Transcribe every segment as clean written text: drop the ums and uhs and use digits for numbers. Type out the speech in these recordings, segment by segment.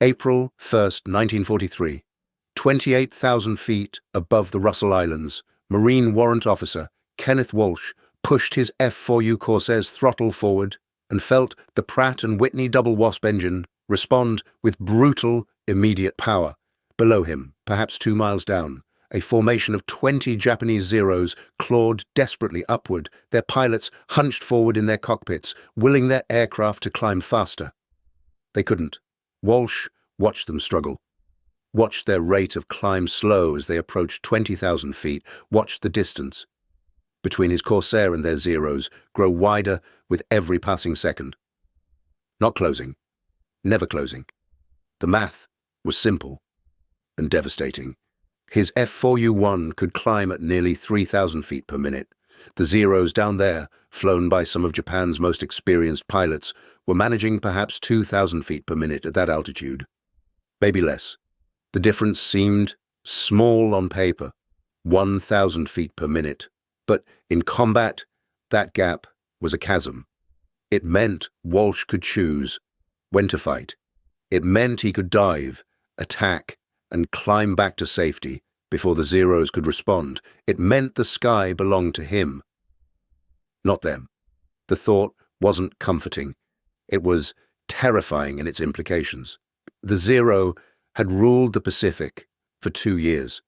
April 1st, 1943. 28,000 feet above the Russell Islands, Marine Warrant Officer Kenneth Walsh pushed his F4U Corsair's throttle forward and felt the Pratt & Whitney double wasp engine respond with brutal, immediate power. Below him, perhaps 2 miles down, a formation of 20 Japanese Zeros clawed desperately upward, their pilots hunched forward in their cockpits, willing their aircraft to climb faster. They couldn't. Walsh watched them struggle, watched their rate of climb slow as they approached 20,000 feet, watched the distance between his Corsair and their Zeros grow wider with every passing second. Not closing, never closing. The math was simple and devastating. His F4U-1 could climb at nearly 3,000 feet per minute. The Zeros down there, flown by some of Japan's most experienced pilots, were managing perhaps 2,000 feet per minute at that altitude. Maybe less. The difference seemed small on paper, 1,000 feet per minute. But in combat, that gap was a chasm. It meant Walsh could choose when to fight. It meant he could dive, attack, and climb back to safety before the Zeros could respond. It meant the sky belonged to him, not them. The thought wasn't comforting. It was terrifying in its implications. The Zero had ruled the Pacific for 2 years.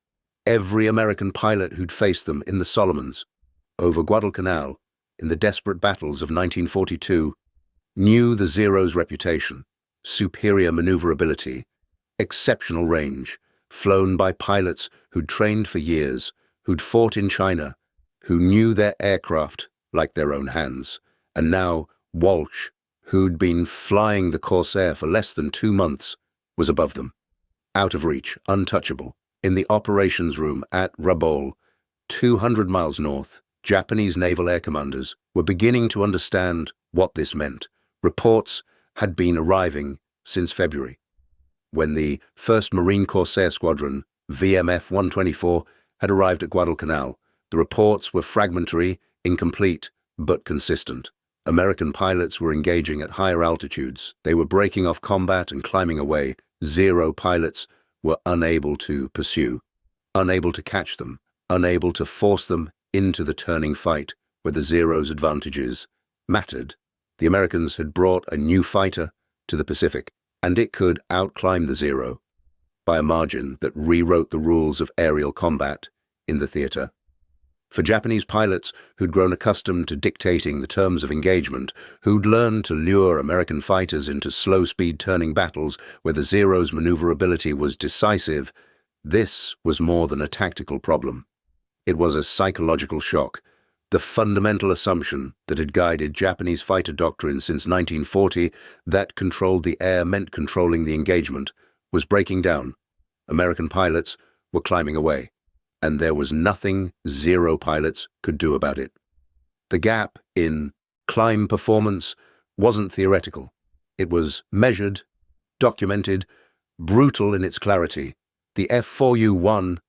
Every American pilot who'd faced them in the Solomons, over Guadalcanal, in the desperate battles of 1942, knew the Zero's reputation, superior maneuverability, exceptional range, flown by pilots who'd trained for years, who'd fought in China, who knew their aircraft like their own hands. And now Walsh, who'd been flying the Corsair for less than 2 months, was above them, out of reach, untouchable. In the operations room at Rabaul, 200 miles north, Japanese naval air commanders were beginning to understand what this meant. Reports had been arriving since February, when the 1st Marine Corsair Squadron, VMF 124, had arrived at Guadalcanal. The reports were fragmentary, incomplete, but consistent. American pilots were engaging at higher altitudes. They were breaking off combat and climbing away. Zero pilots were unable to pursue, unable to catch them, unable to force them into the turning fight where the Zero's advantages mattered. The Americans had brought a new fighter to the Pacific, and it could outclimb the Zero by a margin that rewrote the rules of aerial combat in the theater. For Japanese pilots who'd grown accustomed to dictating the terms of engagement, who'd learned to lure American fighters into slow-speed turning battles where the Zero's maneuverability was decisive, this was more than a tactical problem. It was a psychological shock. The fundamental assumption that had guided Japanese fighter doctrine since 1940, that controlled the air meant controlling the engagement, was breaking down. American pilots were climbing away, and there was nothing Zero pilots could do about it. The gap in climb performance wasn't theoretical. It was measured, documented, brutal in its clarity. The F4U-1,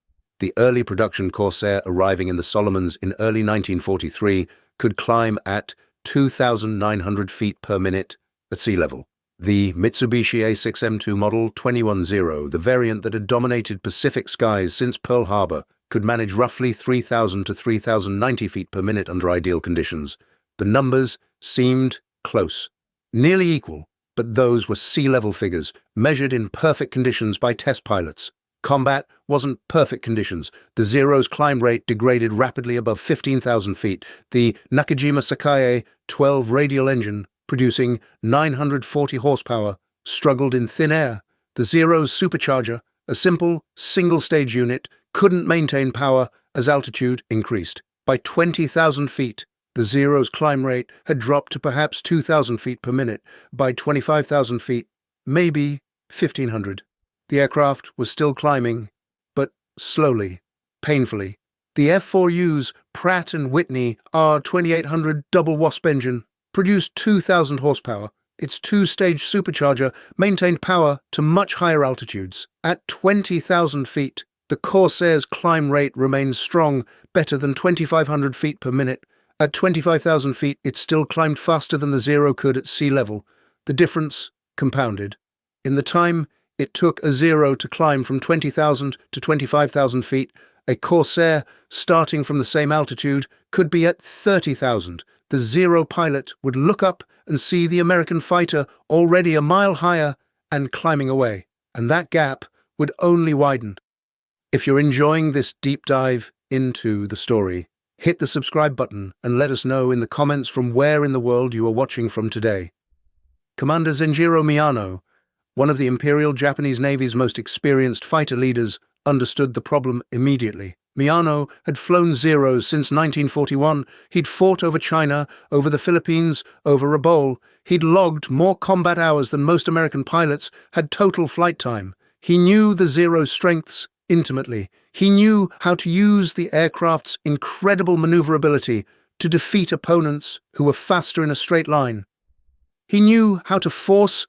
the early production Corsair arriving in the Solomons in early 1943, could climb at 2,900 feet per minute at sea level. The Mitsubishi A6M2 Model 210, the variant that had dominated Pacific skies since Pearl Harbor, could manage roughly 3,000 to 3,090 feet per minute under ideal conditions. The numbers seemed close, nearly equal, but those were sea-level figures, measured in perfect conditions by test pilots. Combat wasn't perfect conditions. The Zero's climb rate degraded rapidly above 15,000 feet. The Nakajima Sakae 12 radial engine, producing 940 horsepower, struggled in thin air. The Zero's supercharger, a simple, single-stage unit, couldn't maintain power as altitude increased. By 20,000 feet, the Zero's climb rate had dropped to perhaps 2,000 feet per minute. By 25,000 feet, maybe 1,500. The aircraft was still climbing, but slowly, painfully. The F4U's Pratt & Whitney R2800 double wasp engine produced 2,000 horsepower. Its 2-stage supercharger maintained power to much higher altitudes. At 20,000 feet, the Corsair's climb rate remained strong, better than 2,500 feet per minute. At 25,000 feet, it still climbed faster than the Zero could at sea level. The difference compounded. In the time It took a Zero to climb from 20,000 to 25,000 feet. A Corsair, starting from the same altitude, could be at 30,000. The Zero pilot would look up and see the American fighter already a mile higher and climbing away, and that gap would only widen. If you're enjoying this deep dive into the story, hit the subscribe button and let us know in the comments from where in the world you are watching from today. Commander Zenjiro Miyano, one of the Imperial Japanese Navy's most experienced fighter leaders, understood the problem immediately. Miyano had flown Zeros since 1941. He'd fought over China, over the Philippines, over Rabaul. He'd logged more combat hours than most American pilots, had total flight time. He knew the Zero's strengths intimately. He knew how to use the aircraft's incredible maneuverability to defeat opponents who were faster in a straight line. He knew how to force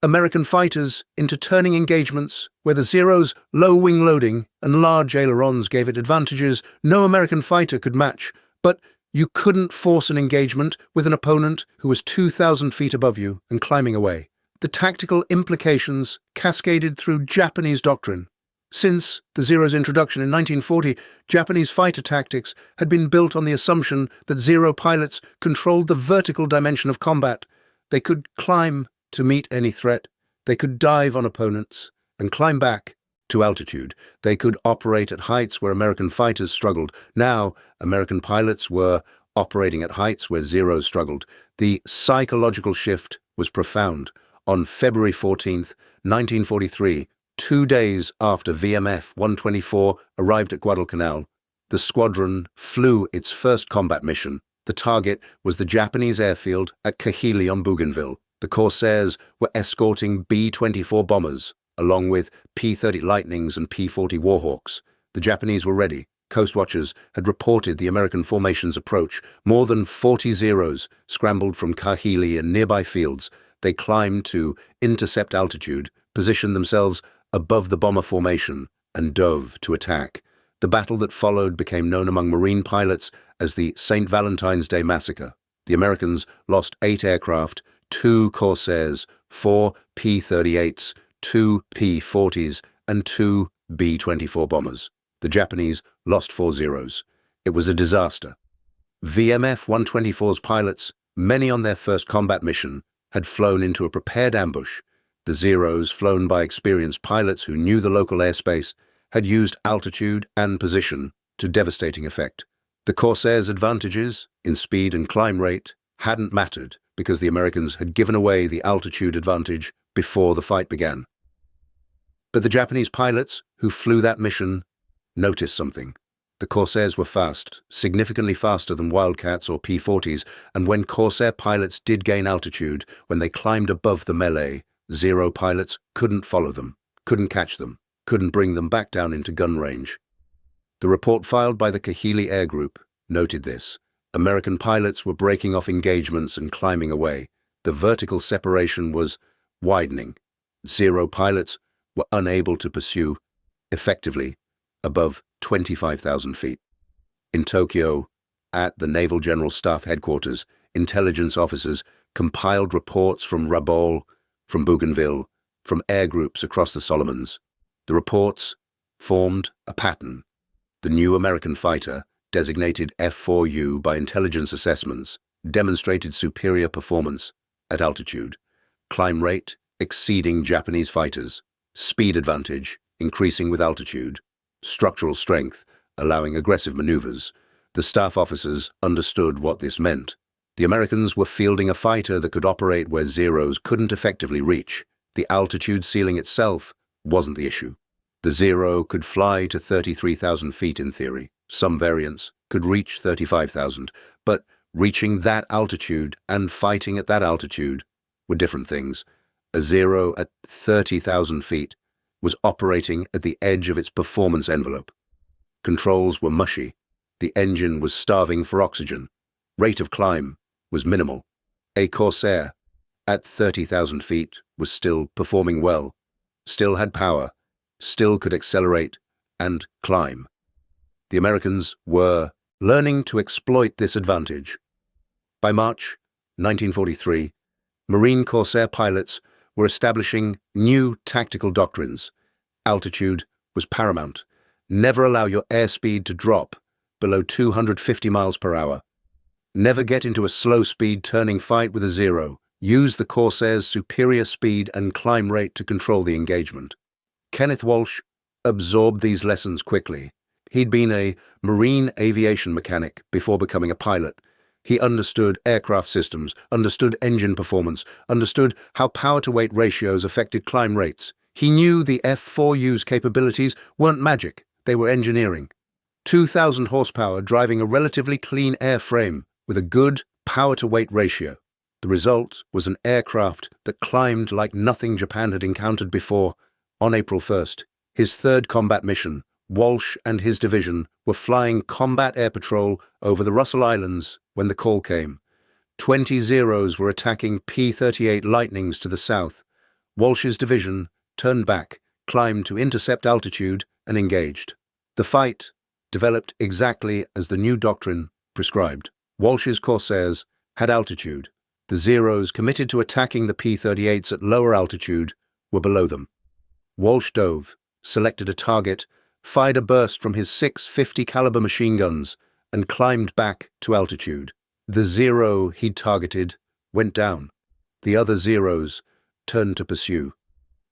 American fighters into turning engagements where the Zero's low wing loading and large ailerons gave it advantages no American fighter could match. But you couldn't force an engagement with an opponent who was 2,000 feet above you and climbing away. The tactical implications cascaded through Japanese doctrine. Since the Zero's introduction in 1940, Japanese fighter tactics had been built on the assumption that Zero pilots controlled the vertical dimension of combat. They could climb to meet any threat. They could dive on opponents and climb back to altitude. They could operate at heights where American fighters struggled. Now, American pilots were operating at heights where Zeros struggled. The psychological shift was profound. On February 14th, 1943, 2 days after VMF 124 arrived at Guadalcanal, the squadron flew its first combat mission. The target was the Japanese airfield at Kahili on Bougainville. The Corsairs were escorting B-24 bombers, along with P-30 Lightnings and P-40 Warhawks. The Japanese were ready. Coast watchers had reported the American formation's approach. More than 40 Zeros scrambled from Kahili and nearby fields. They climbed to intercept altitude, positioned themselves above the bomber formation, and dove to attack. The battle that followed became known among Marine pilots as the St. Valentine's Day Massacre. The Americans lost 8 aircraft, 2 Corsairs, 4 P-38s, 2 P-40s, and 2 B-24 bombers. The Japanese lost 4 Zeros. It was a disaster. VMF 124's pilots, many on their first combat mission, had flown into a prepared ambush. The Zeros, flown by experienced pilots who knew the local airspace, had used altitude and position to devastating effect. The Corsairs' advantages in speed and climb rate hadn't mattered because the Americans had given away the altitude advantage before the fight began. But the Japanese pilots who flew that mission noticed something. The Corsairs were fast, significantly faster than Wildcats or P-40s, and when Corsair pilots did gain altitude, when they climbed above the melee, Zero pilots couldn't follow them, couldn't catch them, couldn't bring them back down into gun range. The report filed by the Kahili Air Group noted this. American pilots were breaking off engagements and climbing away. The vertical separation was widening. Zero pilots were unable to pursue effectively above 25,000 feet. In Tokyo, at the Naval General Staff Headquarters, intelligence officers compiled reports from Rabaul, from Bougainville, from air groups across the Solomons. The reports formed a pattern. The new American fighter, designated F4U by intelligence assessments, demonstrated superior performance at altitude, climb rate exceeding Japanese fighters, speed advantage increasing with altitude, structural strength allowing aggressive maneuvers. The staff officers understood what this meant. The Americans were fielding a fighter that could operate where Zeros couldn't effectively reach. The altitude ceiling itself wasn't the issue. The Zero could fly to 33,000 feet in theory. Some variants could reach 35,000, but reaching that altitude and fighting at that altitude were different things. A Zero at 30,000 feet was operating at the edge of its performance envelope. Controls were mushy. The engine was starving for oxygen. Rate of climb was minimal. A Corsair at 30,000 feet was still performing well, still had power, still could accelerate and climb. The Americans were learning to exploit this advantage. By March 1943, Marine Corsair pilots were establishing new tactical doctrines. Altitude was paramount. Never allow your airspeed to drop below 250 miles per hour. Never get into a slow-speed turning fight with a Zero. Use the Corsairs' superior speed and climb rate to control the engagement. Kenneth Walsh absorbed these lessons quickly. He'd been a marine aviation mechanic before becoming a pilot. He understood aircraft systems, understood engine performance, understood how power-to-weight ratios affected climb rates. He knew the F4U's capabilities weren't magic, they were engineering. 2,000 horsepower driving a relatively clean airframe with a good power-to-weight ratio. The result was an aircraft that climbed like nothing Japan had encountered before. On April 1st, his third combat mission, Walsh and his division were flying combat air patrol over the Russell Islands when the call came. 20 Zeros were attacking P-38 Lightnings to the south. Walsh's division turned back, climbed to intercept altitude, and engaged. The fight developed exactly as the new doctrine prescribed. Walsh's Corsairs had altitude. The Zeros, committed to attacking the P-38s at lower altitude, were below them. Walsh dove, selected a target, fired a burst from his 650 caliber machine guns, and climbed back to altitude. The Zero he'd targeted went down. The other Zeros turned to pursue.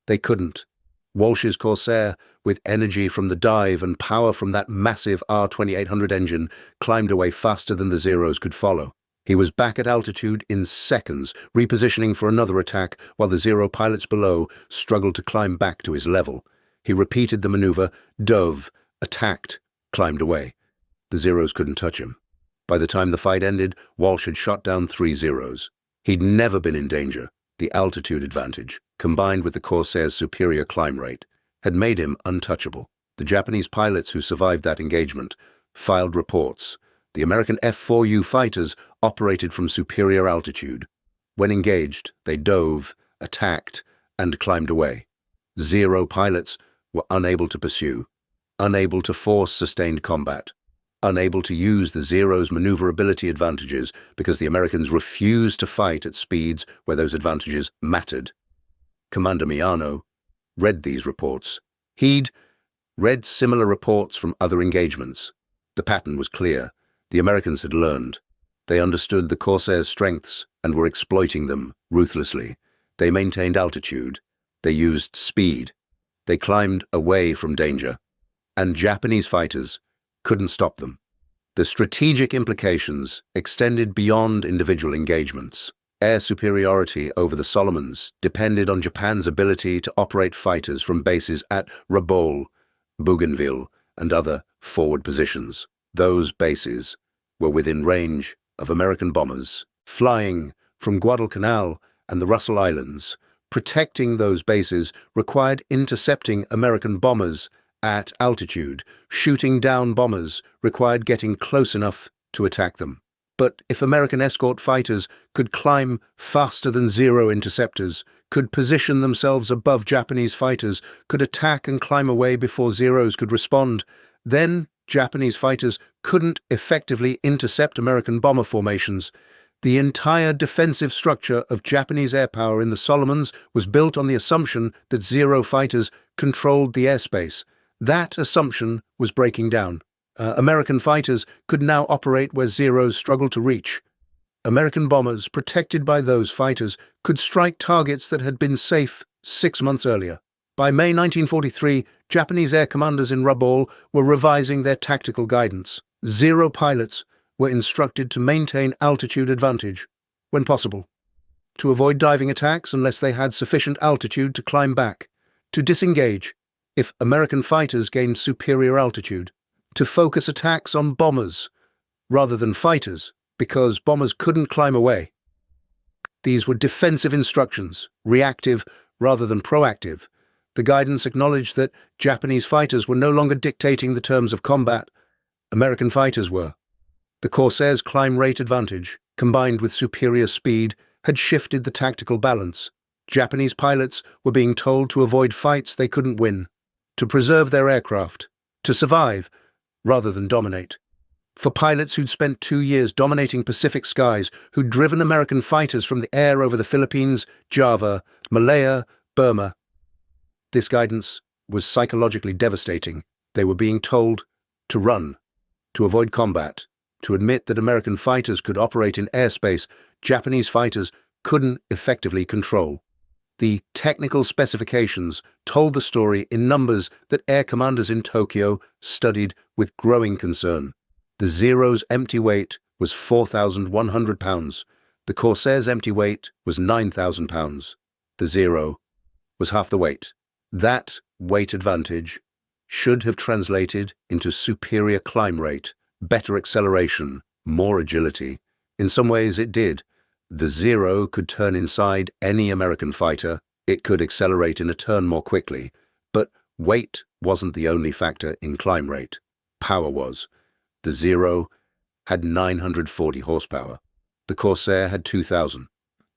They couldn't. Walsh's Corsair, with energy from the dive and power from that massive R2800 engine, climbed away faster than the Zeros could follow. He was back at altitude in seconds, repositioning for another attack, while the Zero pilots below struggled to climb back to his level. He repeated the maneuver, dove, attacked, climbed away. The Zeros couldn't touch him. By the time the fight ended, Walsh had shot down 3 Zeros. He'd never been in danger. The altitude advantage, combined with the Corsair's superior climb rate, had made him untouchable. The Japanese pilots who survived that engagement filed reports. The American F4U fighters operated from superior altitude. When engaged, they dove, attacked, and climbed away. Zero pilots were unable to pursue, unable to force sustained combat, unable to use the Zero's maneuverability advantages because the Americans refused to fight at speeds where those advantages mattered. Commander Miyano read these reports. He'd read similar reports from other engagements. The pattern was clear. The Americans had learned. They understood the Corsairs' strengths and were exploiting them ruthlessly. They maintained altitude. They used speed. They climbed away from danger. And Japanese fighters couldn't stop them. The strategic implications extended beyond individual engagements. Air superiority over the Solomons depended on Japan's ability to operate fighters from bases at Rabaul, Bougainville, and other forward positions. Those bases were within range of American bombers, flying from Guadalcanal and the Russell Islands. Protecting those bases required intercepting American bombers at altitude. Shooting down bombers required getting close enough to attack them. But if American escort fighters could climb faster than Zero interceptors, could position themselves above Japanese fighters, could attack and climb away before Zeros could respond, then Japanese fighters couldn't effectively intercept American bomber formations. The entire defensive structure of Japanese air power in the Solomons was built on the assumption that Zero fighters controlled the airspace. That assumption was breaking down. American fighters could now operate where Zeros struggled to reach. American bombers, protected by those fighters, could strike targets that had been safe 6 months earlier. By May 1943, Japanese air commanders in Rabaul were revising their tactical guidance. Zero pilots were instructed to maintain altitude advantage when possible, to avoid diving attacks unless they had sufficient altitude to climb back, to disengage if American fighters gained superior altitude, to focus attacks on bombers rather than fighters because bombers couldn't climb away. These were defensive instructions, reactive rather than proactive. The guidance acknowledged that Japanese fighters were no longer dictating the terms of combat. American fighters were. The Corsairs' climb rate advantage, combined with superior speed, had shifted the tactical balance. Japanese pilots were being told to avoid fights they couldn't win, to preserve their aircraft, to survive rather than dominate. For pilots who'd spent 2 years dominating Pacific skies, who'd driven American fighters from the air over the Philippines, Java, Malaya, Burma, this guidance was psychologically devastating. They were being told to run, to avoid combat, to admit that American fighters could operate in airspace Japanese fighters couldn't effectively control. The technical specifications told the story in numbers that air commanders in Tokyo studied with growing concern. The Zero's empty weight was 4,100 pounds. The Corsair's empty weight was 9,000 pounds. The Zero was half the weight. That weight advantage should have translated into superior climb rate, better acceleration, more agility. In some ways it did. The Zero could turn inside any American fighter. It could accelerate in a turn more quickly. But weight wasn't the only factor in climb rate. Power was. The Zero had 940 horsepower. The Corsair had 2,000.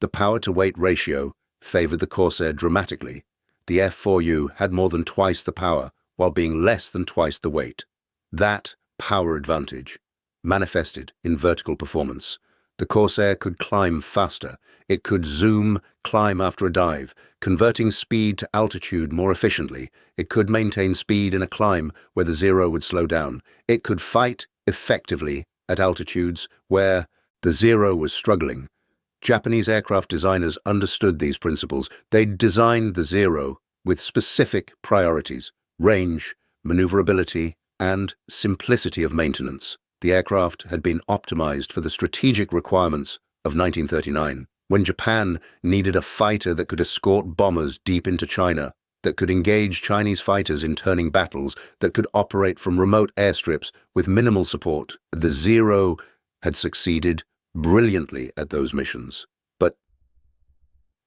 The power-to-weight ratio favored the Corsair dramatically. The F4U had more than twice the power, while being less than twice the weight. That power advantage manifested in vertical performance. The Corsair could climb faster. It could zoom, climb after a dive, converting speed to altitude more efficiently. It could maintain speed in a climb where the Zero would slow down. It could fight effectively at altitudes where the Zero was struggling. Japanese aircraft designers understood these principles. They designed the Zero with specific priorities: range, maneuverability, and simplicity of maintenance. The aircraft had been optimized for the strategic requirements of 1939, when Japan needed a fighter that could escort bombers deep into China, that could engage Chinese fighters in turning battles, that could operate from remote airstrips with minimal support. The Zero had succeeded brilliantly at those missions. But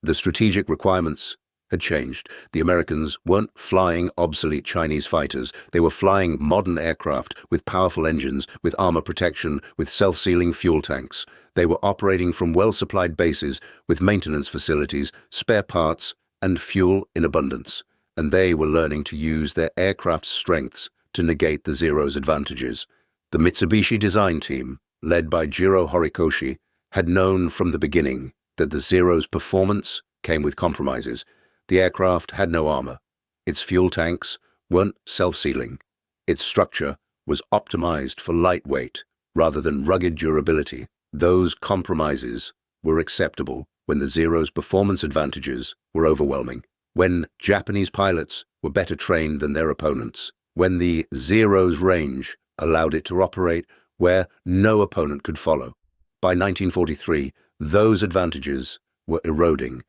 the strategic requirements had changed. The Americans weren't flying obsolete Chinese fighters. They were flying modern aircraft with powerful engines, with armor protection, with self-sealing fuel tanks. They were operating from well-supplied bases with maintenance facilities, spare parts, and fuel in abundance. And they were learning to use their aircraft's strengths to negate the Zero's advantages. The Mitsubishi design team, led by Jiro Horikoshi, had known from the beginning that the Zero's performance came with compromises. The aircraft had no armor. Its fuel tanks weren't self-sealing. Its structure was optimized for lightweight rather than rugged durability. Those compromises were acceptable when the Zero's performance advantages were overwhelming, when Japanese pilots were better trained than their opponents, when the Zero's range allowed it to operate where no opponent could follow. By 1943, those advantages were eroding.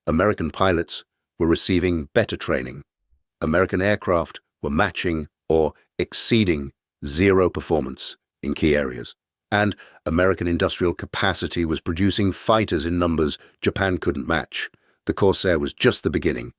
American pilots were receiving better training. American aircraft were matching or exceeding Zero performance in key areas. And American industrial capacity was producing fighters in numbers Japan couldn't match. The Corsair was just the beginning.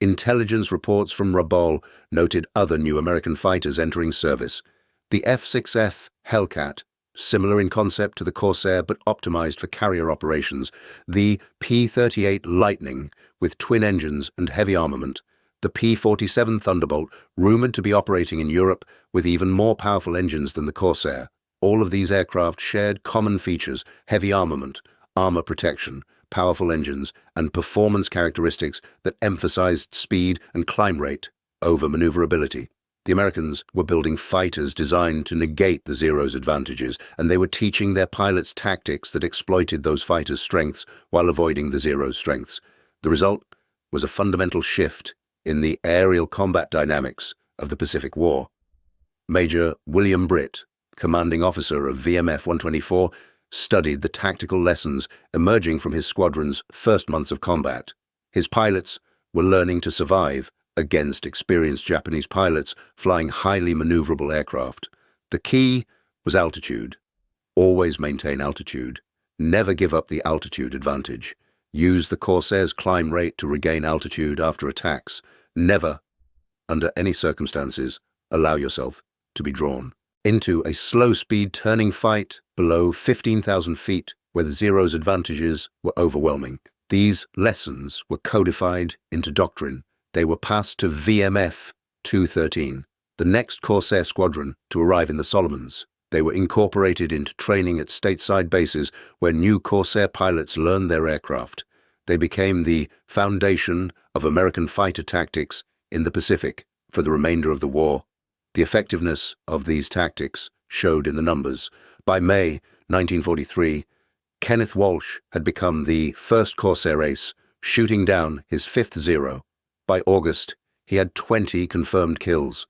Intelligence reports from Rabaul noted other new American fighters entering service. The F-6F Hellcat, similar in concept to the Corsair but optimized for carrier operations. The P-38 Lightning, with twin engines and heavy armament. The P-47 Thunderbolt, rumored to be operating in Europe with even more powerful engines than the Corsair. All of these aircraft shared common features: heavy armament, armor protection, powerful engines, and performance characteristics that emphasized speed and climb rate over maneuverability. The Americans were building fighters designed to negate the Zero's advantages, and they were teaching their pilots tactics that exploited those fighters' strengths while avoiding the Zero's strengths. The result was a fundamental shift in the aerial combat dynamics of the Pacific War. Major William Britt, commanding officer of VMF 124, studied the tactical lessons emerging from his squadron's first months of combat. His pilots were learning to survive against experienced Japanese pilots flying highly maneuverable aircraft. The key was altitude. Always maintain altitude. Never give up the altitude advantage. Use the Corsair's climb rate to regain altitude after attacks. Never, under any circumstances, allow yourself to be drawn into a slow-speed turning fight below 15,000 feet where the Zero's advantages were overwhelming. These lessons were codified into doctrine. They were passed to VMF 213, the next Corsair squadron to arrive in the Solomons. They were incorporated into training at stateside bases where new Corsair pilots learned their aircraft. They became the foundation of American fighter tactics in the Pacific for the remainder of the war. The effectiveness of these tactics showed in the numbers. By May 1943, Kenneth Walsh had become the first Corsair ace, shooting down his fifth Zero. By August, he had 20 confirmed kills.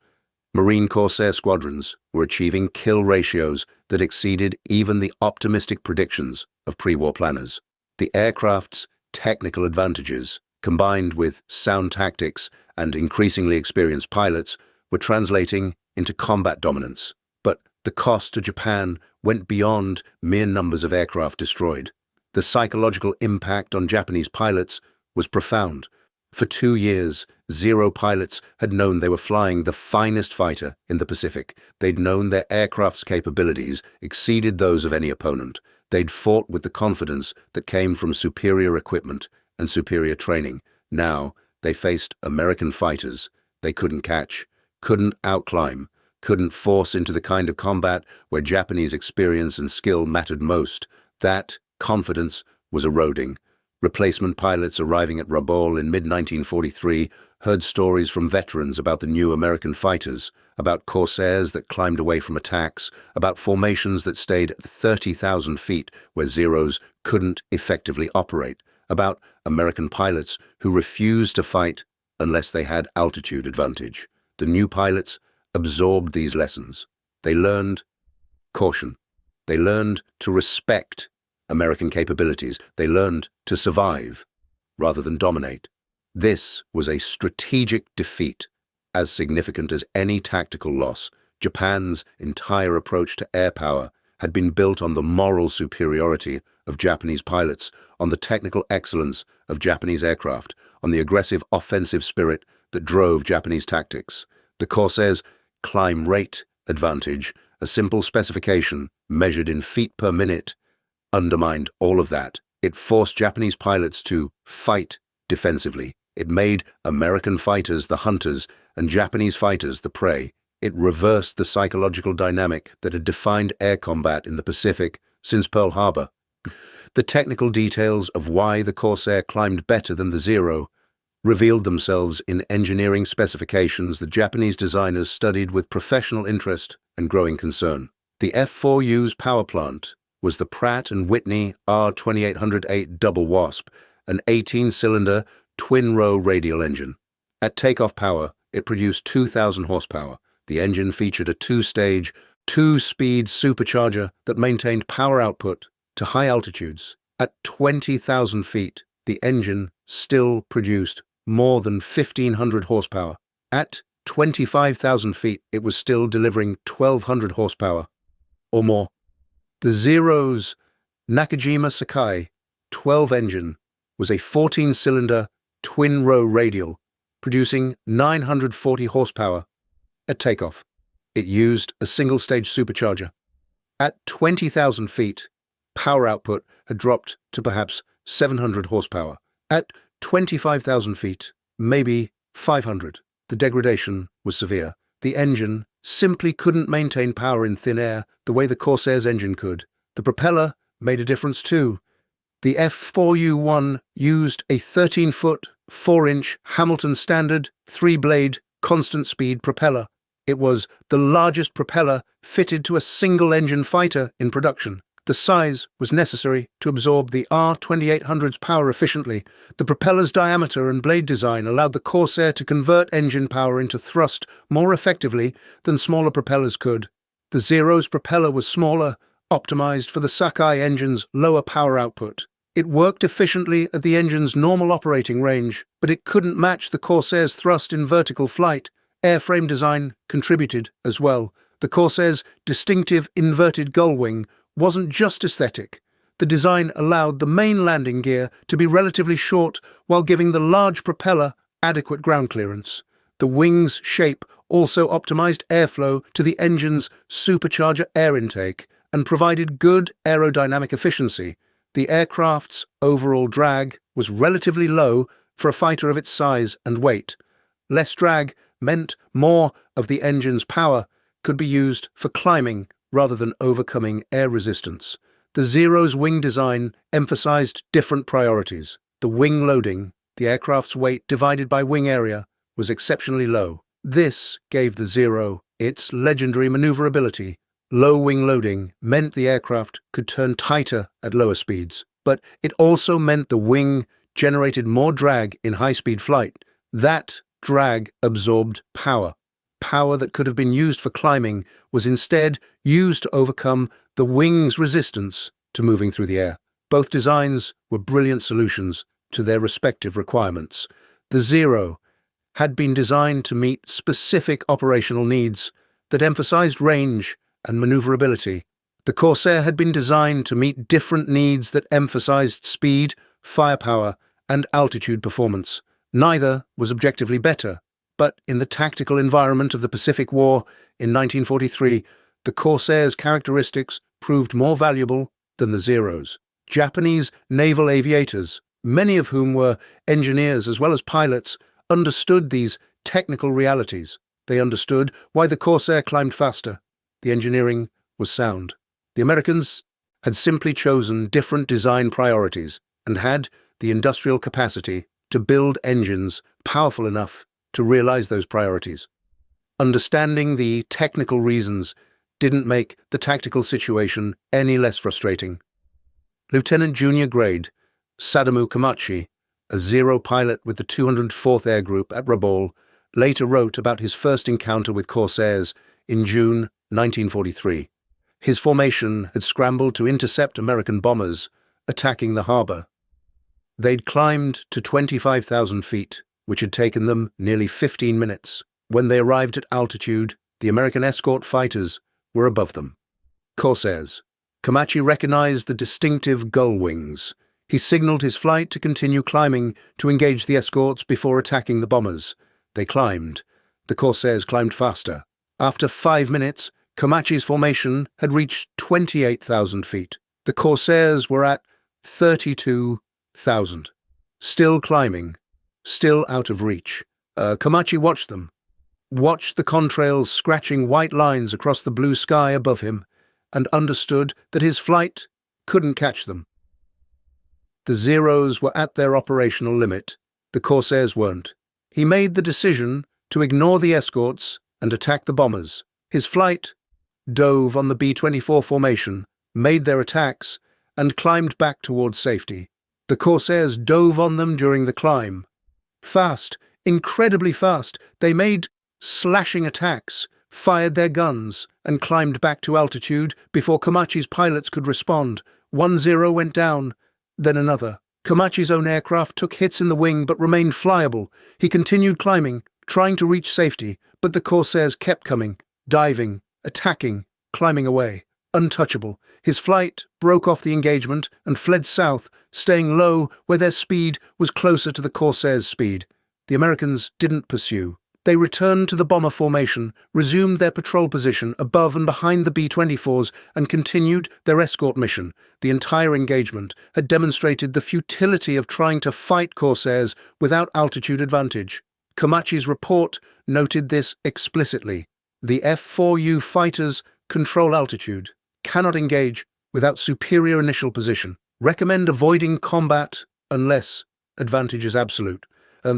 Marine Corsair squadrons were achieving kill ratios that exceeded even the optimistic predictions of pre-war planners. The aircraft's technical advantages, combined with sound tactics and increasingly experienced pilots, were translating into combat dominance. But the cost to Japan went beyond mere numbers of aircraft destroyed. The psychological impact on Japanese pilots was profound. For 2 years, Zero pilots had known they were flying the finest fighter in the Pacific. They'd known their aircraft's capabilities exceeded those of any opponent. They'd fought with the confidence that came from superior equipment and superior training. Now, they faced American fighters they couldn't catch, couldn't outclimb, couldn't force into the kind of combat where Japanese experience and skill mattered most. That confidence was eroding. Replacement pilots arriving at Rabaul in mid-1943 heard stories from veterans about the new American fighters, about Corsairs that climbed away from attacks, about formations that stayed 30,000 feet where Zeros couldn't effectively operate, about American pilots who refused to fight unless they had altitude advantage. The new pilots absorbed these lessons. They learned caution. They learned to respect American capabilities. They learned to survive rather than dominate. This was a strategic defeat, as significant as any tactical loss. Japan's entire approach to air power had been built on the moral superiority of Japanese pilots, on the technical excellence of Japanese aircraft, on the aggressive offensive spirit that drove Japanese tactics. The Corsairs' climb rate advantage, a simple specification measured in feet per minute, undermined all of that. It forced Japanese pilots to fight defensively. It made American fighters the hunters and Japanese fighters the prey. It reversed the psychological dynamic that had defined air combat in the Pacific since Pearl Harbor. The technical details of why the Corsair climbed better than the Zero revealed themselves in engineering specifications that Japanese designers studied with professional interest and growing concern. The F4U's power plant was the Pratt & Whitney R2808 Double Wasp, an 18-cylinder twin-row radial engine. At takeoff power, it produced 2,000 horsepower. The engine featured a two-stage, two-speed supercharger that maintained power output to high altitudes. At 20,000 feet, the engine still produced more than 1,500 horsepower. At 25,000 feet, it was still delivering 1,200 horsepower or more. The Zero's Nakajima Sakai 12 engine was a 14-cylinder twin-row radial, producing 940 horsepower at takeoff. It used a single-stage supercharger. At 20,000 feet, power output had dropped to perhaps 700 horsepower. At 25,000 feet, maybe 500. The degradation was severe. The engine simply couldn't maintain power in thin air the way the Corsair's engine could. The propeller made a difference too. The F4U used a 13-foot, 4-inch Hamilton Standard 3-blade constant-speed propeller. It was the largest propeller fitted to a single-engine fighter in production. The size was necessary to absorb the R2800's power efficiently. The propeller's diameter and blade design allowed the Corsair to convert engine power into thrust more effectively than smaller propellers could. The Zero's propeller was smaller, optimized for the Sakai engine's lower power output. It worked efficiently at the engine's normal operating range, but it couldn't match the Corsair's thrust in vertical flight. Airframe design contributed as well. The Corsair's distinctive inverted gull wing wasn't just aesthetic. The design allowed the main landing gear to be relatively short while giving the large propeller adequate ground clearance. The wing's shape also optimized airflow to the engine's supercharger air intake and provided good aerodynamic efficiency. The aircraft's overall drag was relatively low for a fighter of its size and weight. Less drag meant more of the engine's power could be used for climbing rather than overcoming air resistance. The Zero's wing design emphasized different priorities. The wing loading, the aircraft's weight divided by wing area, was exceptionally low. This gave the Zero its legendary maneuverability. Low wing loading meant the aircraft could turn tighter at lower speeds, but it also meant the wing generated more drag in high-speed flight. That drag absorbed power. Power that could have been used for climbing was instead used to overcome the wing's resistance to moving through the air. Both designs were brilliant solutions to their respective requirements. The Zero had been designed to meet specific operational needs that emphasized range and maneuverability. The Corsair had been designed to meet different needs that emphasized speed, firepower, and altitude performance. Neither was objectively better, but in the tactical environment of the Pacific War in 1943, the Corsair's characteristics proved more valuable than the Zero's. Japanese naval aviators, many of whom were engineers as well as pilots, understood these technical realities. They understood why the Corsair climbed faster. The engineering was sound. The Americans had simply chosen different design priorities and had the industrial capacity to build engines powerful enough to realize those priorities. Understanding the technical reasons didn't make the tactical situation any less frustrating. Lieutenant Junior Grade Sadamu Komachi, a Zero pilot with the 204th Air Group at Rabaul, later wrote about his first encounter with Corsairs in June 1943. His formation had scrambled to intercept American bombers attacking the harbor. They'd climbed to 25,000 feet, which had taken them nearly 15 minutes. When they arrived at altitude, the American escort fighters were above them. Corsairs. Komachi recognized the distinctive gull wings. He signaled his flight to continue climbing to engage the escorts before attacking the bombers. They climbed. The Corsairs climbed faster. After 5 minutes, Komachi's formation had reached 28,000 feet. The Corsairs were at 32,000. Still climbing, still out of reach. Komachi watched them. Watched the contrails scratching white lines across the blue sky above him, and understood that his flight couldn't catch them. The Zeros were at their operational limit. The Corsairs weren't. He made the decision to ignore the escorts and attack the bombers. His flight dove on the B-24 formation, made their attacks, and climbed back towards safety. The Corsairs dove on them during the climb. Fast, incredibly fast, they made slashing attacks, fired their guns, and climbed back to altitude before Komachi's pilots could respond. One Zero went down, then another. Komachi's own aircraft took hits in the wing but remained flyable. He continued climbing, trying to reach safety, but the Corsairs kept coming, diving, attacking, climbing away. Untouchable, his flight broke off the engagement and fled south, staying low where their speed was closer to the Corsairs' speed. The Americans didn't pursue. They returned to the bomber formation, resumed their patrol position above and behind the B-24s, and continued their escort mission. The entire engagement had demonstrated the futility of trying to fight Corsairs without altitude advantage. Komachi's report noted this explicitly. The F4U fighters control altitude, cannot engage without superior initial position. Recommend avoiding combat unless advantage is absolute.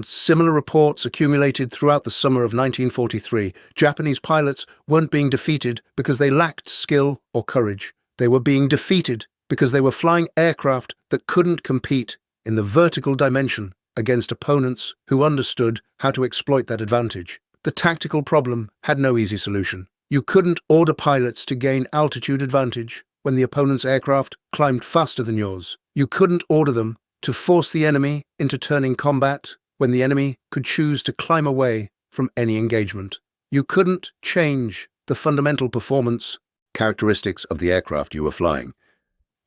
Similar reports accumulated throughout the summer of 1943. Japanese pilots weren't being defeated because they lacked skill or courage. They were being defeated because they were flying aircraft that couldn't compete in the vertical dimension against opponents who understood how to exploit that advantage. The tactical problem had no easy solution. You couldn't order pilots to gain altitude advantage when the opponent's aircraft climbed faster than yours. You couldn't order them to force the enemy into turning combat when the enemy could choose to climb away from any engagement. You couldn't change the fundamental performance characteristics of the aircraft you were flying.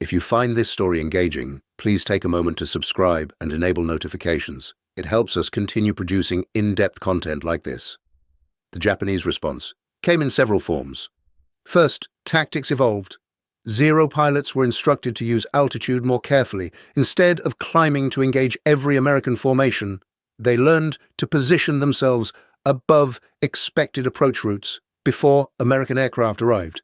If you find this story engaging, please take a moment to subscribe and enable notifications. It helps us continue producing in-depth content like this. The Japanese response came in several forms. First, tactics evolved. Zero pilots were instructed to use altitude more carefully. Instead of climbing to engage every American formation, they learned to position themselves above expected approach routes before American aircraft arrived.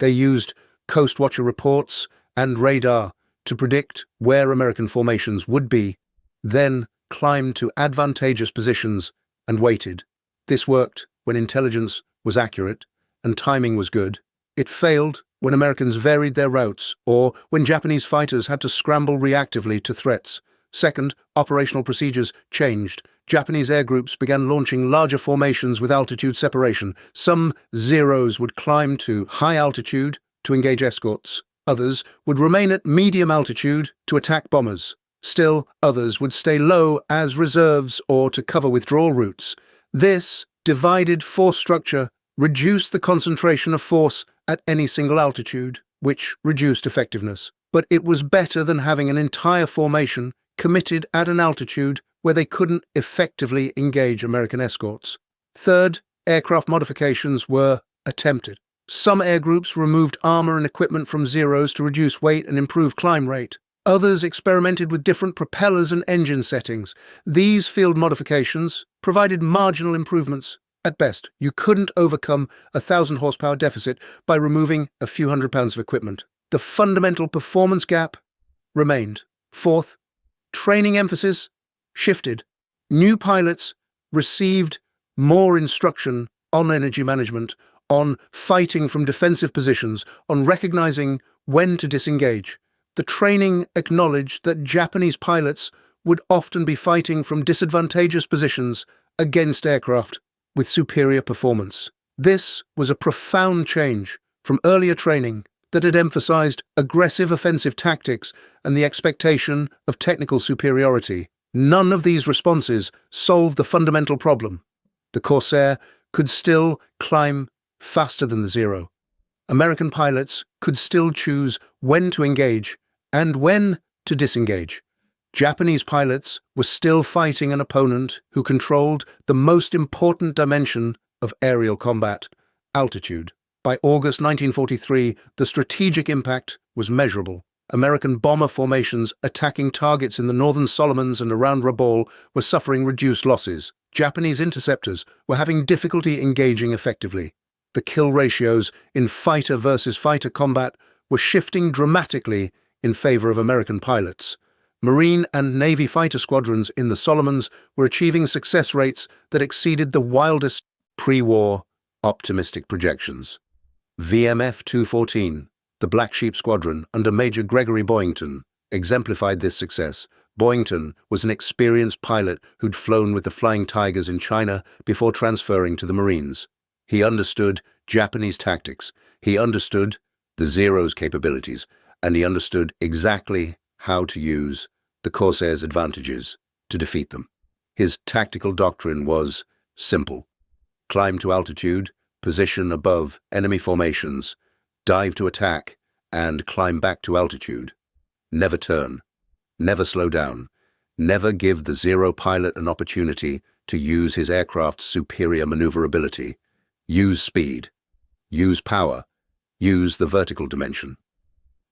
They used Coast Watcher reports and radar to predict where American formations would be, then climbed to advantageous positions and waited. This worked when intelligence was accurate and timing was good. It failed when Americans varied their routes or when Japanese fighters had to scramble reactively to threats. Second, operational procedures changed. Japanese air groups began launching larger formations with altitude separation. Some Zeros would climb to high altitude to engage escorts. Others would remain at medium altitude to attack bombers. Still, others would stay low as reserves or to cover withdrawal routes. This divided force structure reduced the concentration of force at any single altitude, which reduced effectiveness. But it was better than having an entire formation committed at an altitude where they couldn't effectively engage American escorts. Third, aircraft modifications were attempted. Some air groups removed armor and equipment from Zeros to reduce weight and improve climb rate. Others experimented with different propellers and engine settings. These field modifications provided marginal improvements. At best, you couldn't overcome a 1,000 horsepower deficit by removing a few hundred pounds of equipment. The fundamental performance gap remained. Fourth, training emphasis shifted. New pilots received more instruction on energy management, on fighting from defensive positions, on recognizing when to disengage. The training acknowledged that Japanese pilots would often be fighting from disadvantageous positions against aircraft with superior performance. This was a profound change from earlier training that had emphasized aggressive offensive tactics and the expectation of technical superiority. None of these responses solved the fundamental problem. The Corsair could still climb faster than the Zero. American pilots could still choose when to engage and when to disengage. Japanese pilots were still fighting an opponent who controlled the most important dimension of aerial combat, altitude. By August 1943, the strategic impact was measurable. American bomber formations attacking targets in the northern Solomons and around Rabaul were suffering reduced losses. Japanese interceptors were having difficulty engaging effectively. The kill ratios in fighter versus fighter combat were shifting dramatically in favor of American pilots. Marine and Navy fighter squadrons in the Solomons were achieving success rates that exceeded the wildest pre-war optimistic projections. VMF 214, the Black Sheep Squadron under Major Gregory Boyington, exemplified this success. Boyington was an experienced pilot who'd flown with the Flying Tigers in China before transferring to the Marines. He understood Japanese tactics, he understood the Zero's capabilities, and he understood exactly how to use the Corsairs' advantages to defeat them. His tactical doctrine was simple. Climb to altitude, position above enemy formations, dive to attack, and climb back to altitude. Never turn. Never slow down. Never give the Zero pilot an opportunity to use his aircraft's superior maneuverability. Use speed. Use power. Use the vertical dimension.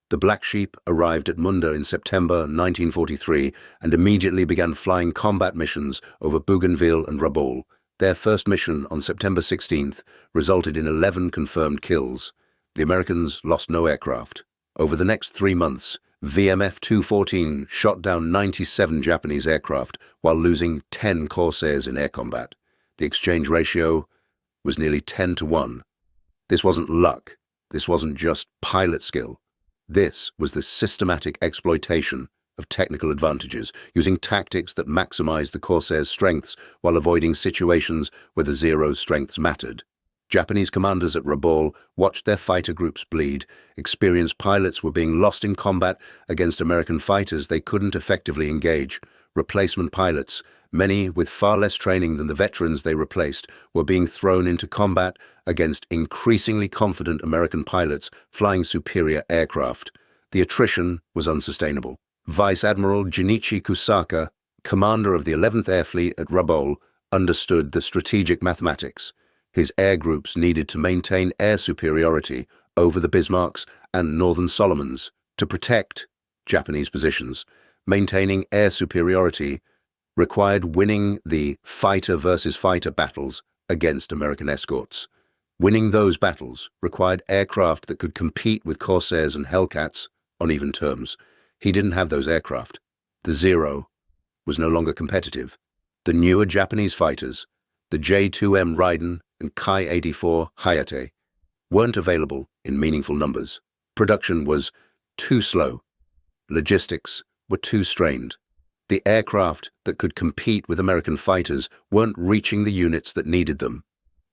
The Black Sheep arrived at Munda in September 1943 and immediately began flying combat missions over Bougainville and Rabaul. Their first mission on September 16th resulted in 11 confirmed kills. The Americans lost no aircraft. Over the next 3 months, VMF 214 shot down 97 Japanese aircraft while losing 10 Corsairs in air combat. The exchange ratio was nearly 10-1. This wasn't luck. This wasn't just pilot skill. This was the systematic exploitation of technical advantages, using tactics that maximized the Corsairs' strengths while avoiding situations where the Zero's strengths mattered. Japanese commanders at Rabaul watched their fighter groups bleed. Experienced pilots were being lost in combat against American fighters they couldn't effectively engage. Replacement pilots, many with far less training than the veterans they replaced, were being thrown into combat against increasingly confident American pilots flying superior aircraft. The attrition was unsustainable. Vice Admiral Junichi Kusaka, commander of the 11th Air Fleet at Rabaul, understood the strategic mathematics. His air groups needed to maintain air superiority over the Bismarcks and Northern Solomons to protect Japanese positions. Maintaining air superiority required winning the fighter versus fighter battles against American escorts. Winning those battles required aircraft that could compete with Corsairs and Hellcats on even terms. He didn't have those aircraft. The Zero was no longer competitive. The newer Japanese fighters, the J-2M Raiden and Kai-84 Hayate, weren't available in meaningful numbers. Production was too slow. Logistics were too strained. The aircraft that could compete with American fighters weren't reaching the units that needed them.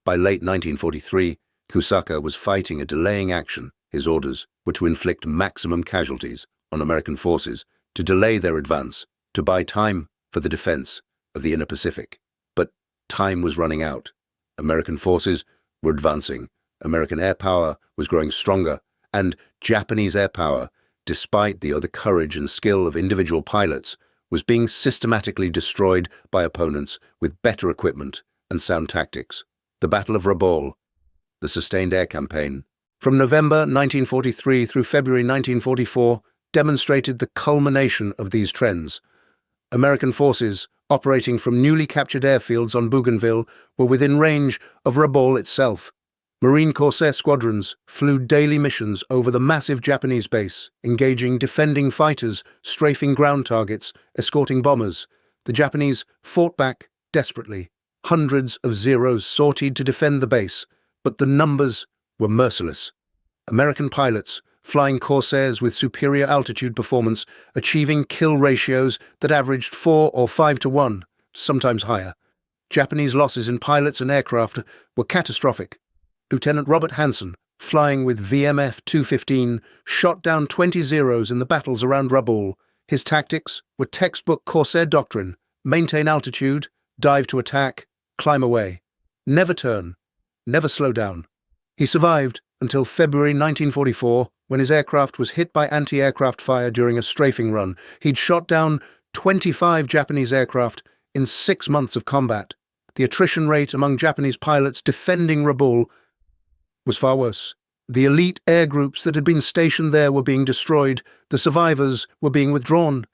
By late 1943, Kusaka was fighting a delaying action. His orders were to inflict maximum casualties on American forces, to delay their advance, to buy time for the defense of the inner Pacific. But time was running out. American forces were advancing. American air power was growing stronger, and Japanese air power, despite the courage and skill of individual pilots, was being systematically destroyed by opponents with better equipment and sound tactics. The Battle of Rabaul, the sustained air campaign, from November 1943 through February 1944, demonstrated the culmination of these trends. American forces, operating from newly captured airfields on Bougainville, were within range of Rabaul itself. Marine Corsair squadrons flew daily missions over the massive Japanese base, engaging defending fighters, strafing ground targets, escorting bombers. The Japanese fought back desperately. Hundreds of Zeros sortied to defend the base, but the numbers were merciless. American pilots, flying Corsairs with superior altitude performance, achieving kill ratios that averaged 4 or 5 to 1, sometimes higher. Japanese losses in pilots and aircraft were catastrophic. Lieutenant Robert Hansen, flying with VMF 215, shot down 20 Zeros in the battles around Rabaul. His tactics were textbook Corsair doctrine: maintain altitude, dive to attack, climb away. Never turn, never slow down. He survived until February 1944, when his aircraft was hit by anti-aircraft fire during a strafing run. He'd shot down 25 Japanese aircraft in 6 months of combat. The attrition rate among Japanese pilots defending Rabaul was far worse. The elite air groups that had been stationed there were being destroyed, the survivors were being withdrawn,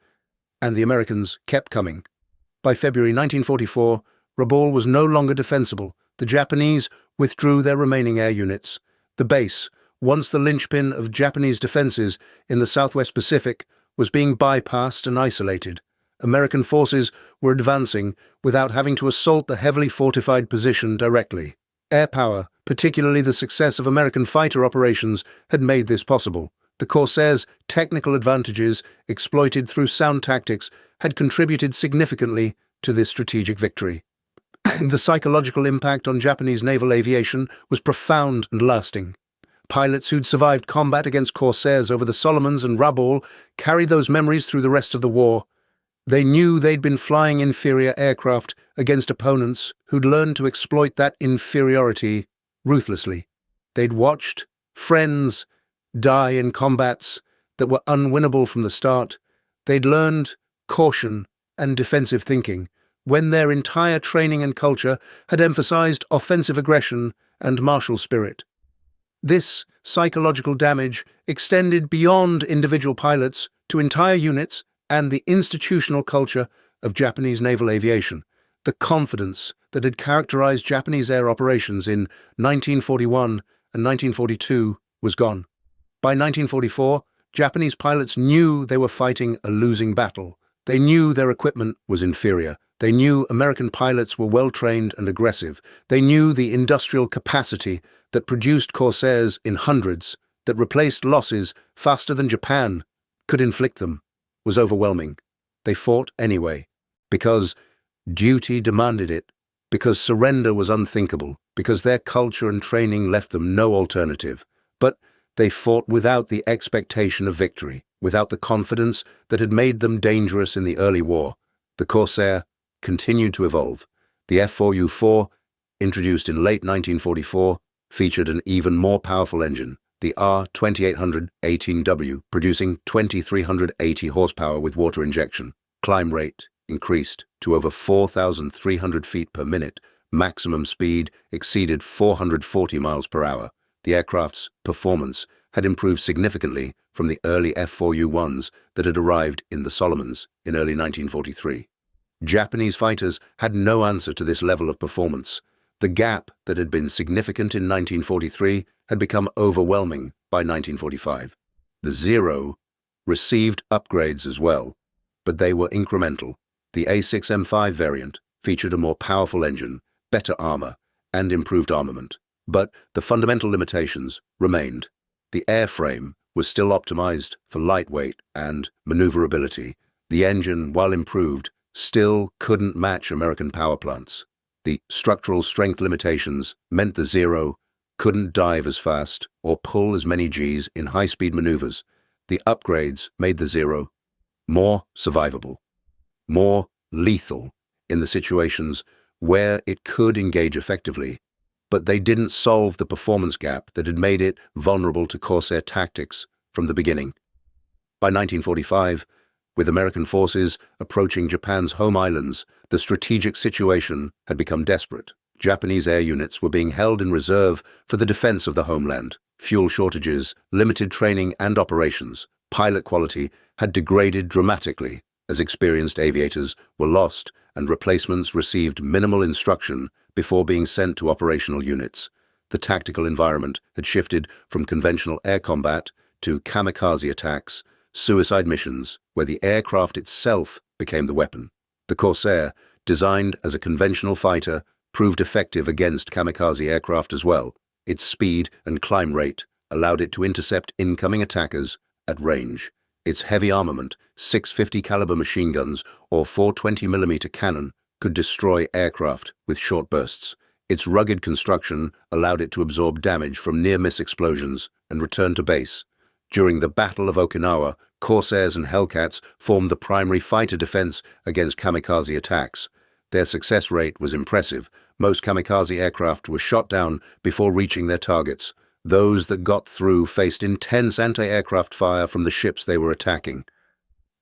and the Americans kept coming. By February 1944, Rabaul was no longer defensible. The Japanese withdrew their remaining air units. The base, once the linchpin of Japanese defenses in the Southwest Pacific, was being bypassed and isolated. American forces were advancing without having to assault the heavily fortified position directly. Air power, particularly the success of American fighter operations, had made this possible. The Corsairs' technical advantages, exploited through sound tactics, had contributed significantly to this strategic victory. The psychological impact on Japanese naval aviation was profound and lasting. Pilots who'd survived combat against Corsairs over the Solomons and Rabaul carried those memories through the rest of the war. They knew they'd been flying inferior aircraft against opponents who'd learned to exploit that inferiority ruthlessly. They'd watched friends die in combats that were unwinnable from the start. They'd learned caution and defensive thinking when their entire training and culture had emphasized offensive aggression and martial spirit. This psychological damage extended beyond individual pilots to entire units and the institutional culture of Japanese naval aviation. The confidence that had characterized Japanese air operations in 1941 and 1942 was gone. By 1944, Japanese pilots knew they were fighting a losing battle. They knew their equipment was inferior. They knew American pilots were well-trained and aggressive. They knew the industrial capacity that produced Corsairs in hundreds, that replaced losses faster than Japan could inflict them, was overwhelming. They fought anyway, because duty demanded it, because surrender was unthinkable, because their culture and training left them no alternative. But they fought without the expectation of victory, without the confidence that had made them dangerous in the early war. The Corsair continued to evolve. The F4U-4, introduced in late 1944, featured an even more powerful engine, the R2818W, producing 2,380 horsepower with water injection. Climb rate increased to over 4,300 feet per minute. Maximum speed exceeded 440 miles per hour. The aircraft's performance had improved significantly from the early F4U-1s that had arrived in the Solomons in early 1943. Japanese fighters had no answer to this level of performance. The gap that had been significant in 1943 had become overwhelming by 1945. The Zero received upgrades as well, but they were incremental. The A6M5 variant featured a more powerful engine, better armor, and improved armament. But the fundamental limitations remained. The airframe was still optimized for lightweight and maneuverability. The engine, while improved, still couldn't match American power plants. The structural strength limitations meant the Zero couldn't dive as fast or pull as many Gs in high-speed maneuvers. The upgrades made the Zero more survivable, more lethal in the situations where it could engage effectively, but they didn't solve the performance gap that had made it vulnerable to Corsair tactics from the beginning. By 1945, with American forces approaching Japan's home islands, the strategic situation had become desperate. Japanese air units were being held in reserve for the defense of the homeland. Fuel shortages, limited training and operations, pilot quality had degraded dramatically as experienced aviators were lost and replacements received minimal instruction before being sent to operational units. The tactical environment had shifted from conventional air combat to kamikaze attacks, suicide missions, where the aircraft itself became the weapon. The Corsair, designed as a conventional fighter, proved effective against kamikaze aircraft as well. Its speed and climb rate allowed it to intercept incoming attackers at range. Its heavy armament, 650 caliber machine guns or 420mm cannon, could destroy aircraft with short bursts. Its rugged construction allowed it to absorb damage from near-miss explosions and return to base. During the Battle of Okinawa, Corsairs and Hellcats formed the primary fighter defense against kamikaze attacks. Their success rate was impressive. Most kamikaze aircraft were shot down before reaching their targets. Those that got through faced intense anti-aircraft fire from the ships they were attacking.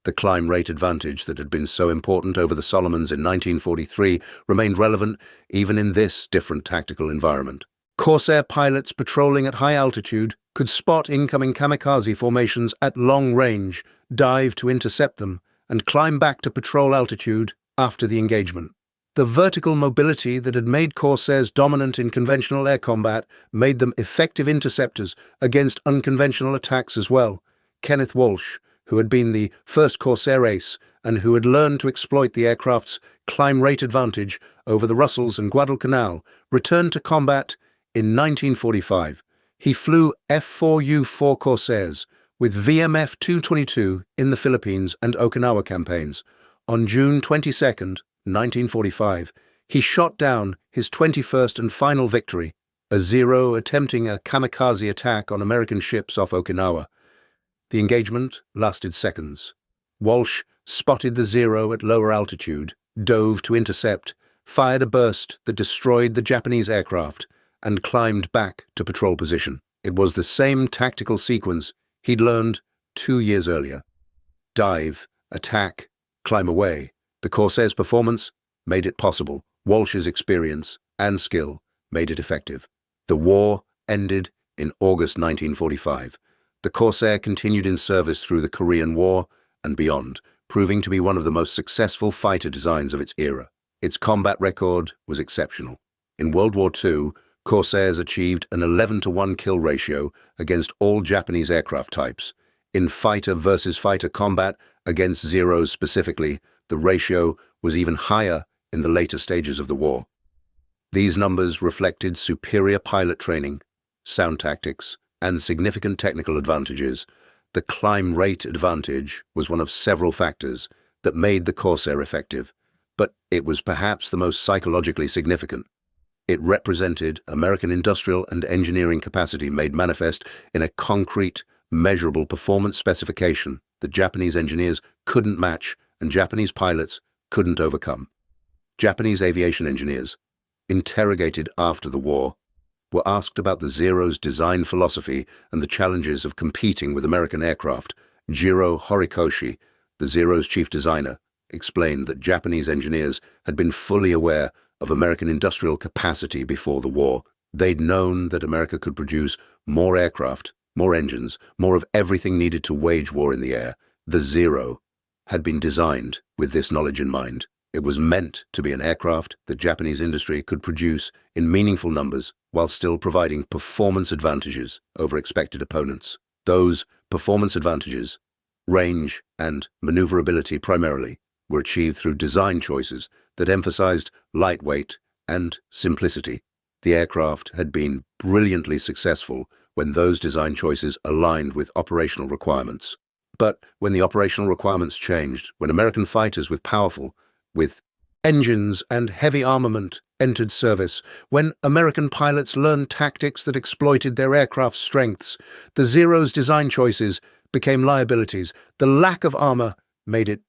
The climb rate advantage that had been so important over the Solomons in 1943 remained relevant even in this different tactical environment. Corsair pilots patrolling at high altitude could spot incoming kamikaze formations at long range, dive to intercept them, and climb back to patrol altitude after the engagement. The vertical mobility that had made Corsairs dominant in conventional air combat made them effective interceptors against unconventional attacks as well. Kenneth Walsh, who had been the first Corsair ace and who had learned to exploit the aircraft's climb rate advantage over the Russells and Guadalcanal, returned to combat in 1945. He flew F4U Corsairs with VMF 222 in the Philippines and Okinawa campaigns. On June 22, 1945, he shot down his 21st and final victory, a Zero attempting a kamikaze attack on American ships off Okinawa. The engagement lasted seconds. Walsh spotted the Zero at lower altitude, dove to intercept, fired a burst that destroyed the Japanese aircraft, and climbed back to patrol position. It was the same tactical sequence he'd learned 2 years earlier. Dive, attack, climb away. The Corsairs' performance made it possible. Walsh's experience and skill made it effective. The war ended in August 1945. The Corsair continued in service through the Korean War and beyond, proving to be one of the most successful fighter designs of its era. Its combat record was exceptional. In World War II, Corsairs achieved an 11-to-1 kill ratio against all Japanese aircraft types. In fighter versus fighter combat against Zeros specifically, the ratio was even higher in the later stages of the war. These numbers reflected superior pilot training, sound tactics, and significant technical advantages. The climb rate advantage was one of several factors that made the Corsair effective, but it was perhaps the most psychologically significant. It represented American industrial and engineering capacity made manifest in a concrete, measurable performance specification that Japanese engineers couldn't match and Japanese pilots couldn't overcome. Japanese aviation engineers, interrogated after the war, were asked about the Zero's design philosophy and the challenges of competing with American aircraft. Jiro Horikoshi, the Zero's chief designer, explained that Japanese engineers had been fully aware of American industrial capacity before the war. They'd known that America could produce more aircraft, more engines, more of everything needed to wage war in the air. The Zero had been designed with this knowledge in mind. It was meant to be an aircraft that Japanese industry could produce in meaningful numbers while still providing performance advantages over expected opponents. Those performance advantages, range and maneuverability primarily, were achieved through design choices that emphasized lightweight and simplicity. The aircraft had been brilliantly successful when those design choices aligned with operational requirements. But when the operational requirements changed, when American fighters with engines and heavy armament entered service, when American pilots learned tactics that exploited their aircraft's strengths, the Zero's design choices became liabilities. The lack of armor made it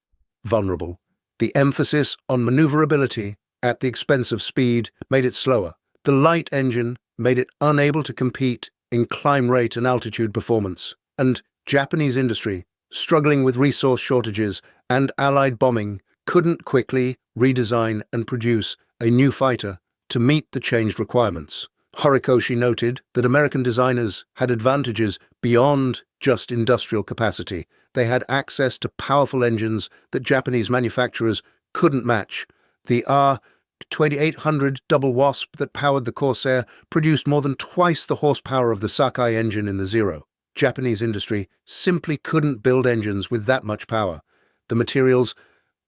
vulnerable. The emphasis on maneuverability at the expense of speed made it slower. The light engine made it unable to compete in climb rate and altitude performance. And Japanese industry, struggling with resource shortages and Allied bombing, couldn't quickly redesign and produce a new fighter to meet the changed requirements. Horikoshi noted that American designers had advantages beyond just industrial capacity. They had access to powerful engines that Japanese manufacturers couldn't match. The R2800 double Wasp that powered the Corsair produced more than twice the horsepower of the Sakai engine in the Zero. Japanese industry simply couldn't build engines with that much power. The materials,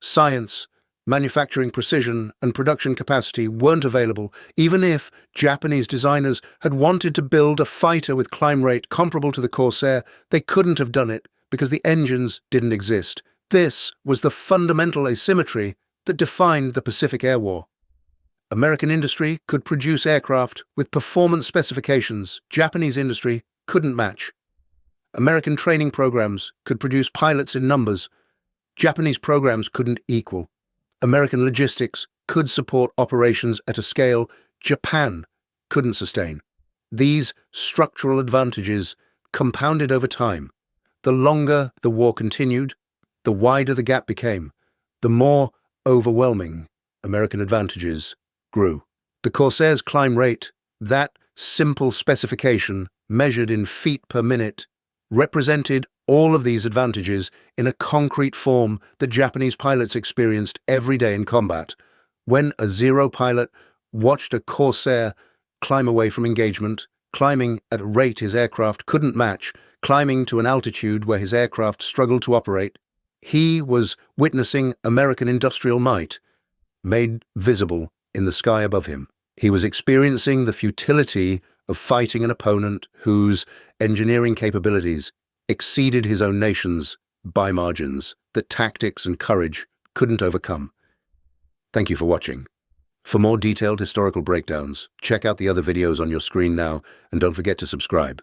science, manufacturing precision, and production capacity weren't available, even if Japanese designers had wanted to build a fighter with climb rate comparable to the Corsair. They couldn't have done it because the engines didn't exist. This was the fundamental asymmetry that defined the Pacific Air War. American industry could produce aircraft with performance specifications Japanese industry couldn't match. American training programs could produce pilots in numbers Japanese programs couldn't equal. American logistics could support operations at a scale Japan couldn't sustain. These structural advantages compounded over time. The longer the war continued, the wider the gap became, the more overwhelming American advantages grew. The Corsair's climb rate, that simple specification measured in feet per minute, represented all of these advantages in a concrete form that Japanese pilots experienced every day in combat. When a Zero pilot watched a Corsair climb away from engagement, climbing at a rate his aircraft couldn't match, climbing to an altitude where his aircraft struggled to operate, he was witnessing American industrial might made visible in the sky above him. He was experiencing the futility of fighting an opponent whose engineering capabilities exceeded his own nation's by margins that tactics and courage couldn't overcome. Thank you for watching. For more detailed historical breakdowns, check out the other videos on your screen now, and don't forget to subscribe.